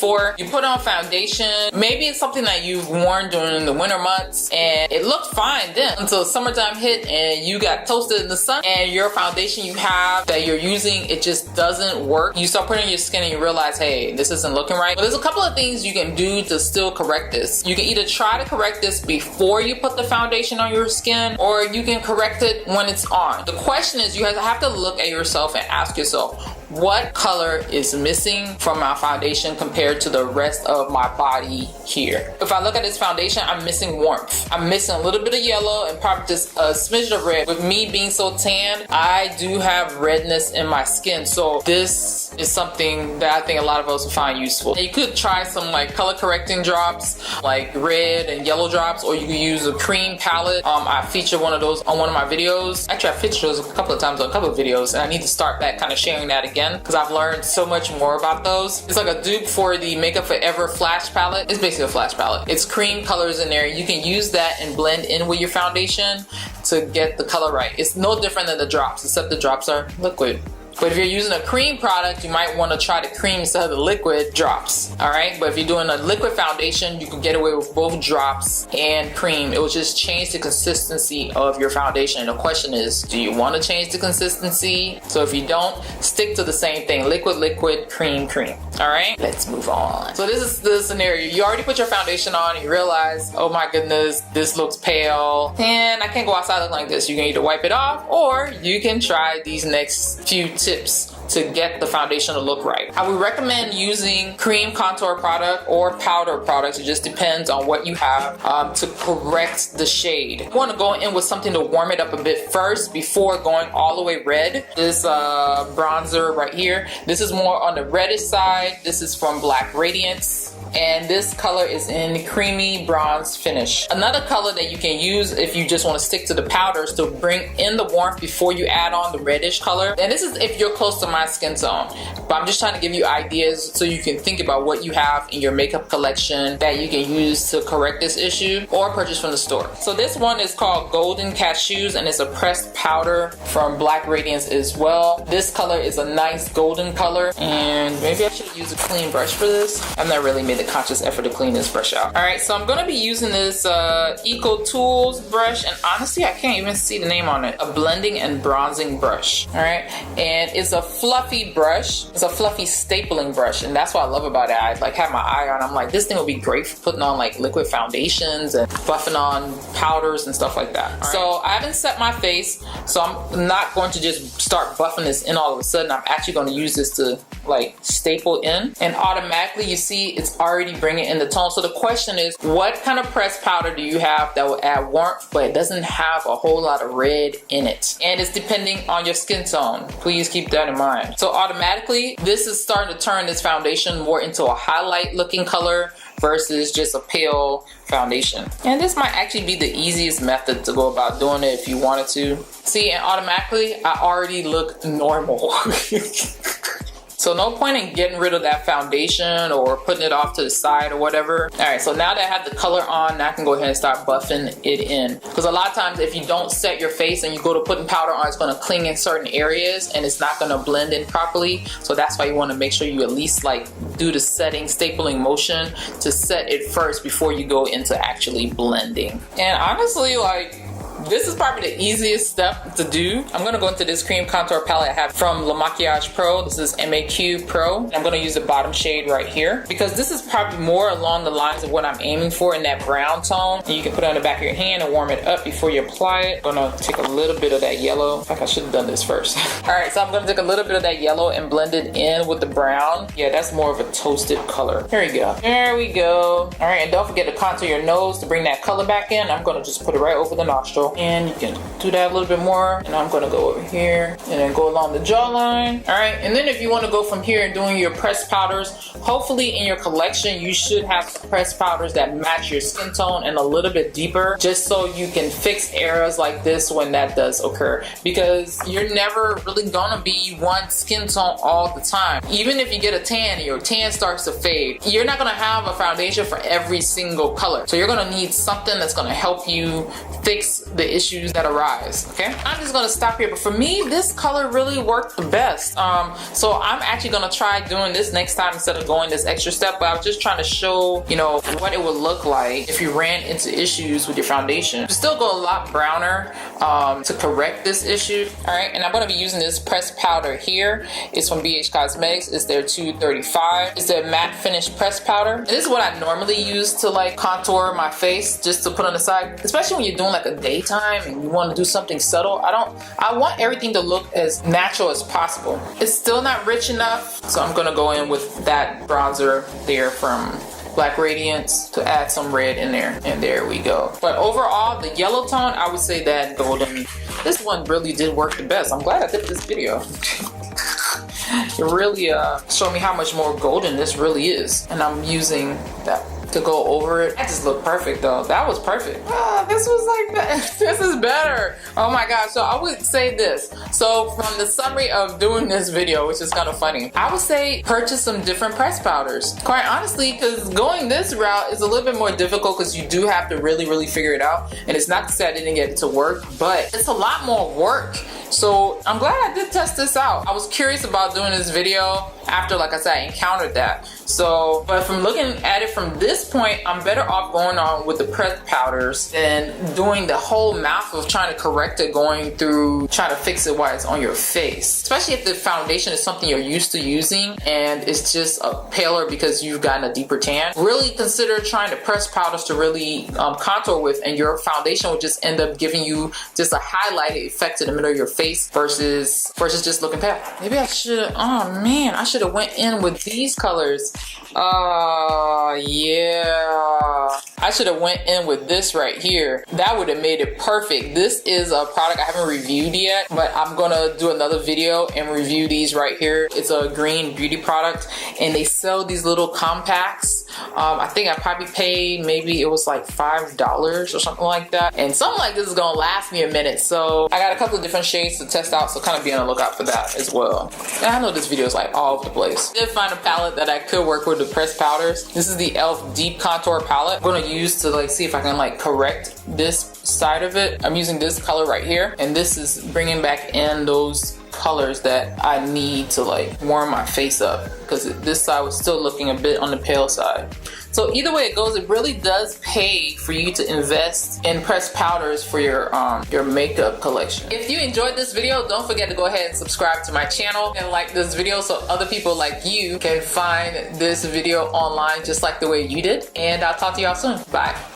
before. You put on foundation, maybe it's something that you've worn during the winter months and it looked fine then until summertime hit and you got toasted in the sun and your foundation you have that you're using, it just doesn't work. You start putting it on your skin and you realize, hey, this isn't looking right. But there's a couple of things you can do to still correct this. You can either try to correct this before you put the foundation on your skin, or you can correct it when it's on. The question is, you have to look at yourself and ask yourself, what color is missing from my foundation compared to the rest of my body here? If I look at this foundation, I'm missing warmth. I'm missing a little bit of yellow and probably just a smidge of red. With me being so tan, I do have redness in my skin. So this is something that I think a lot of us will find useful. And you could try some like color correcting drops, like red and yellow drops, or you could use a cream palette. I feature one of those on one of my videos. Actually, I featured those a couple of times on a couple of videos, and I need to start back kind of sharing that again, because I've learned so much more about those. It's like a dupe for the Makeup Forever Flash palette. It's basically a flash palette. It's cream colors in there. You can use that and blend in with your foundation to get the color right. It's no different than the drops, except the drops are liquid. But if you're using a cream product, you might want to try the cream instead of the liquid drops. Alright, but if you're doing a liquid foundation, you can get away with both drops and cream. It will just change the consistency of your foundation. And the question is, do you want to change the consistency? So if you don't, stick to the same thing. Liquid, liquid, cream, cream. Alright, let's move on. So this is the scenario. You already put your foundation on and you realize, oh my goodness, this looks pale. And I can't go outside looking like this. You can either wipe it off, or you can try these next few tips to get the foundation to look right. I would recommend using cream contour product or powder products. It just depends on what you have to correct the shade. You want to go in with something to warm it up a bit first before going all the way red. This bronzer right here, this is more on the reddish side. This is from Black Radiance. And this color is in creamy bronze finish. Another color that you can use if you just want to stick to the powders to bring in the warmth before you add on the reddish color. And this is if you're close to my skin tone. But I'm just trying to give you ideas so you can think about what you have in your makeup collection that you can use to correct this issue or purchase from the store. So this one is called Golden Cashews, and it's a pressed powder from Black Radiance as well. This color is a nice golden color, and maybe I should use a clean brush for this. I've never really made the conscious effort to clean this brush out. Alright, so I'm going to be using this Eco Tools brush, and honestly I can't even see the name on it. A blending and bronzing brush. Alright, and it's a fluffy brush. It's a fluffy stapling brush, and that's what I love about it. I like have my eye on. I'm like, this thing will be great for putting on like liquid foundations and buffing on powders and stuff like that. So I haven't set my face, so I'm not going to just start buffing this in all of a sudden. I'm actually going to use this to like staple in, and automatically you see it's already bringing in the tone. So the question is, what kind of pressed powder do you have that will add warmth but it doesn't have a whole lot of red in it? And it's depending on your skin tone. Please keep that in mind. So automatically this is starting to turn this foundation more into a highlight looking color versus just a pale foundation. And this might actually be the easiest method to go about doing it if you wanted to. See, and automatically I already look normal. So no point in getting rid of that foundation or putting it off to the side or whatever. Alright, so now that I have the color on, now I can go ahead and start buffing it in. Because a lot of times if you don't set your face and you go to putting powder on, it's going to cling in certain areas and it's not going to blend in properly. So that's why you want to make sure you at least like do the setting, stapling motion to set it first before you go into actually blending. And honestly, like, this is probably the easiest step to do. I'm going to go into this cream contour palette I have from Le Maquillage Pro. This is MAQ Pro. I'm going to use the bottom shade right here because this is probably more along the lines of what I'm aiming for in that brown tone. And you can put it on the back of your hand and warm it up before you apply it. I'm going to take a little bit of that yellow. In fact, I should have done this first. Alright, so I'm going to take a little bit of that yellow and blend it in with the brown. Yeah, that's more of a toasted color. Here we go. There we go. Alright, and don't forget to contour your nose to bring that color back in. I'm going to just put it right over the nostril. And you can do that a little bit more, and I'm going to go over here and then go along the jawline. Alright, and then if you want to go from here and doing your pressed powders, hopefully in your collection you should have pressed powders that match your skin tone and a little bit deeper, just so you can fix errors like this when that does occur, because you're never really gonna be one skin tone all the time. Even if you get a tan and your tan starts to fade, you're not gonna have a foundation for every single color, so you're gonna need something that's gonna help you fix the issues that arise, okay? I'm just gonna stop here, but for me, this color really worked the best. So I'm actually gonna try doing this next time instead of going this extra step, but I was just trying to show, you know, what it would look like if you ran into issues with your foundation. You still go a lot browner to correct this issue. All right, and I'm gonna be using this pressed powder here. It's from BH Cosmetics. It's their 235. It's their matte finish pressed powder. And this is what I normally use to like contour my face, just to put on the side, especially when you're doing like a daytime and you want to do something subtle. I want everything to look as natural as possible. It's still not rich enough, so I'm gonna go in with that bronzer there from Black Radiance to add some red in there, and there we go. But overall, the yellow tone, I would say that golden, this one really did work the best. I'm glad I did this video. It really showed me how much more golden this really is, and I'm using that to go over it. That just looked perfect though. That was perfect. This was like that. This is better. Oh my gosh. So I would say this. So from the summary of doing this video, which is kind of funny, I would say purchase some different press powders. Quite honestly, because going this route is a little bit more difficult because you do have to really figure it out. And it's not to say I didn't get it to work, but it's a lot more work. So I'm glad I did test this out. I was curious about doing this video after, like I said, I encountered that. So, but from looking at it from this point, I'm better off going on with the pressed powders than doing the whole mouth of trying to correct it, going through trying to fix it while it's on your face. Especially if the foundation is something you're used to using and it's just paler because you've gotten a deeper tan. Really consider trying to press powders to really contour with, and your foundation will just end up giving you just a highlighted effect in the middle of your face versus just looking pale. Maybe I should, oh man, I should have went in with these colors. Yeah, I should have went in with this right here. That would have made it perfect. This is a product I haven't reviewed yet, but I'm gonna do another video and review these right here. It's a green beauty product, and they sell these little compacts. I think I probably paid, maybe it was like $5 or something like that, and something like this is gonna last me a minute. So I got a couple of different shades to test out, so kind of be on the lookout for that as well. And I know this video is like all over the place. I did find a palette that I could work with the pressed powders. This is the e.l.f. Deep Contour Palette. I'm gonna use to like see if I can like correct this side of it. I'm using this color right here, and this is bringing back in those colors that I need to like warm my face up, because this side was still looking a bit on the pale side. So either way it goes, it really does pay for you to invest in pressed powders for your makeup collection. If you enjoyed this video, don't forget to go ahead and subscribe to my channel and like this video so other people like you can find this video online just like the way you did. And I'll talk to y'all soon. Bye.